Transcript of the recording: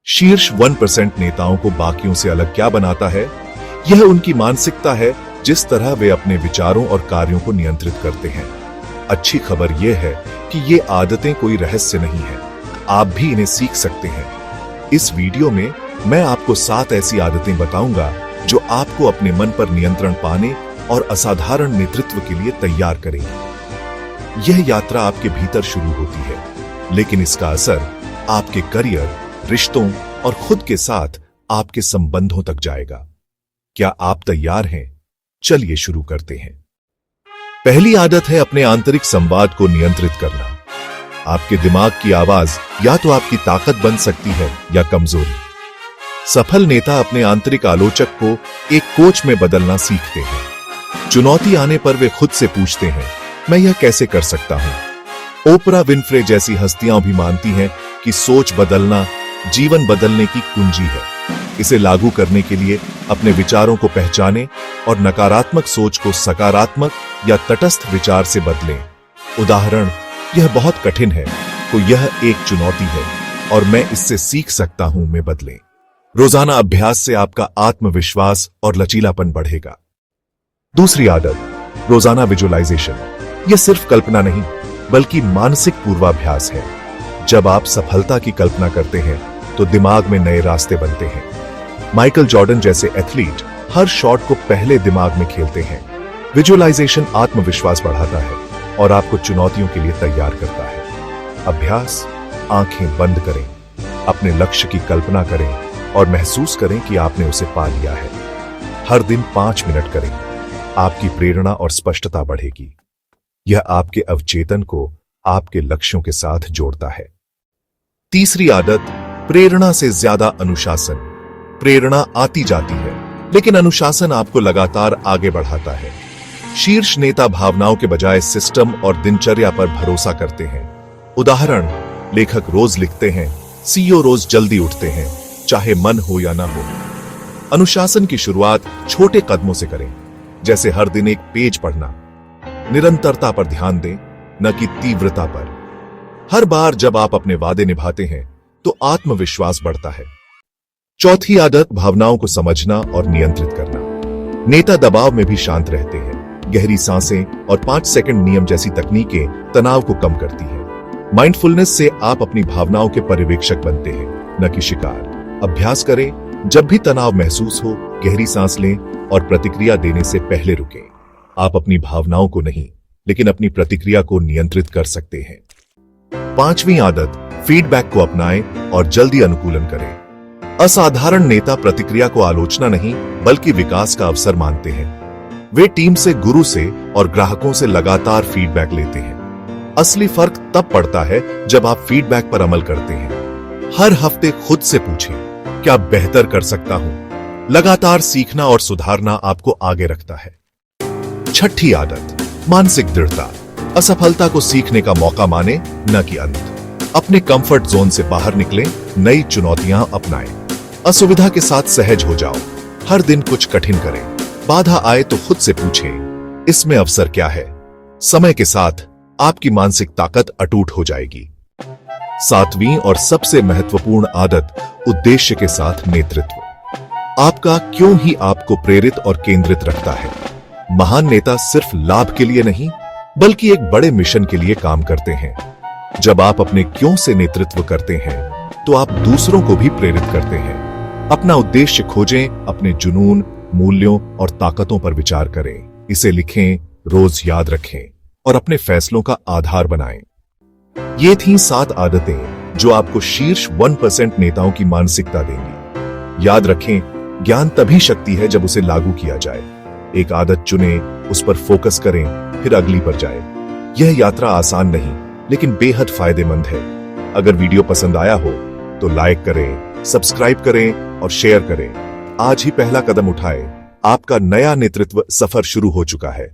शीर्ष 1% नेताओं को बाकियों से अलग क्या बनाता है? यह उनकी मानसिकता है, जिस तरह वे अपने विचारों और कार्यों को नियंत्रित करते हैं। अच्छी खबर यह है कि ये आदतें कोई रहस्य नहीं है, आप भी इन्हें सीख सकते हैं। इस वीडियो में मैं आपको 7 ऐसी आदतें बताऊंगा जो आपको अपने मन पर नियंत्रण पाने और असाधारण नेतृत्व के लिए तैयार करेंगी। यह यात्रा आपके भीतर शुरू होती है, लेकिन इसका असर आपके करियर, रिश्तों और खुद के साथ आपके संबंधों तक जाएगा। क्या आप तैयार हैं? चलिए शुरू करते हैं। पहली आदत है अपने आंतरिक संवाद को नियंत्रित करना। आपके दिमाग की आवाज या तो आपकी ताकत बन सकती है या कमजोरी। सफल नेता अपने आंतरिक आलोचक को एक कोच में बदलना सीखते हैं। चुनौती आने पर वे खुद से पूछते हैं, मैं यह कैसे कर सकता हूं? ओपरा विनफ्रे जैसी हस्तियां भी मानती हैं कि सोच बदलना जीवन बदलने की कुंजी है। इसे लागू करने के लिए अपने विचारों को पहचानें और नकारात्मक सोच को सकारात्मक या तटस्थ विचार से बदलें। उदाहरण, यह बहुत कठिन है, तो यह एक चुनौती है और मैं इससे सीख सकता हूं में बदलें। रोजाना अभ्यास से आपका आत्मविश्वास और लचीलापन बढ़ेगा। दूसरी आदत, रोजाना विजुअलाइजेशन। यह सिर्फ कल्पना नहीं, बल्कि मानसिक पूर्वाभ्यास है। जब आप सफलता की कल्पना करते हैं तो दिमाग में नए रास्ते बनते हैं। माइकल जॉर्डन जैसे एथलीट हर शॉट को पहले दिमाग में खेलते हैं। विजुअलाइजेशन आत्मविश्वास बढ़ाता है और आपको चुनौतियों के लिए तैयार करता है। अभ्यास, आंखें बंद करें, अपने लक्ष्य की कल्पना करें और महसूस करें कि आपने उसे पा लिया है। हर दिन 5 मिनट करें, आपकी प्रेरणा और स्पष्टता बढ़ेगी। यह आपके अवचेतन को आपके लक्ष्यों के साथ जोड़ता है। तीसरी आदत, प्रेरणा से ज्यादा अनुशासन। प्रेरणा आती जाती है, लेकिन अनुशासन आपको लगातार आगे बढ़ाता है। शीर्ष नेता भावनाओं के बजाय सिस्टम और दिनचर्या पर भरोसा करते हैं। उदाहरण, लेखक रोज लिखते हैं, सीईओ रोज जल्दी उठते हैं, चाहे मन हो या ना हो। अनुशासन की शुरुआत छोटे कदमों से करें, जैसे हर दिन एक पेज पढ़ना। निरंतरता पर ध्यान दें, न कि तीव्रता पर। हर बार जब आप अपने वादे निभाते हैं तो आत्मविश्वास बढ़ता है। चौथी आदत, भावनाओं को समझना और नियंत्रित करना। नेता दबाव में भी शांत रहते हैं। गहरी सांसें और 5 सेकंड नियम जैसी तकनीकें तनाव को कम करती हैं। माइंडफुलनेस से आप अपनी भावनाओं के पर्यवेक्षक बनते हैं, न कि शिकार। अभ्यास करें, जब भी तनाव महसूस हो, गहरी सांस लें और प्रतिक्रिया देने से पहले रुकें। आप अपनी भावनाओं को नहीं, लेकिन अपनी प्रतिक्रिया को नियंत्रित कर सकते हैं। पांचवी आदत, फीडबैक को अपनाएं और जल्दी अनुकूलन करें। असाधारण नेता प्रतिक्रिया को आलोचना नहीं, बल्कि विकास का अवसर मानते हैं। वे टीम से, गुरु से और ग्राहकों से लगातार फीडबैक लेते हैं। असली फर्क तब पड़ता है जब आप फीडबैक पर अमल करते हैं। हर हफ्ते खुद से पूछें, क्या बेहतर कर सकता हूं? लगातार सीखना और सुधारना आपको आगे रखता है। छठी आदत, मानसिक दृढ़ता। असफलता को सीखने का मौका माने, न कि अंत। अपने कंफर्ट जोन से बाहर निकलें, नई चुनौतियां अपनाएं। असुविधा के साथ सहज हो जाओ। हर दिन कुछ कठिन करें। बाधा आए तो खुद से पूछें, इसमें अवसर क्या है? समय के साथ आपकी मानसिक ताकत अटूट हो जाएगी। 7वीं और सबसे महत्वपूर्ण आदत, उद्देश्य के साथ नेतृत्व। आपका क्यों ही आपको प्रेरित और केंद्रित रखता है। महान नेता सिर्फ लाभ के लिए नहीं, बल्कि एक बड़े मिशन के लिए काम करते हैं। जब आप अपने क्यों से नेतृत्व करते हैं, तो आप दूसरों को भी प्रेरित करते हैं। अपना उद्देश्य खोजें, अपने जुनून, मूल्यों और ताकतों पर विचार करें। इसे लिखें, रोज याद रखें और अपने फैसलों का आधार बनाएं। ये थीं 7 आदतें जो आपको शीर्ष 1% नेताओं की मानसिकता देंगी। याद रखें, ज्ञान तभी शक्ति है जब उसे लागू किया जाए। एक आदत चुनें, उस पर फोकस करें, फिर अगली पर जाएं। यह यात्रा आसान नहीं, लेकिन बेहद फायदेमंद है। अगर वीडियो पसंद आया हो तो लाइक करें, सब्सक्राइब करें और शेयर करें। आज ही पहला कदम उठाएं। आपका नया नेतृत्व सफर शुरू हो चुका है।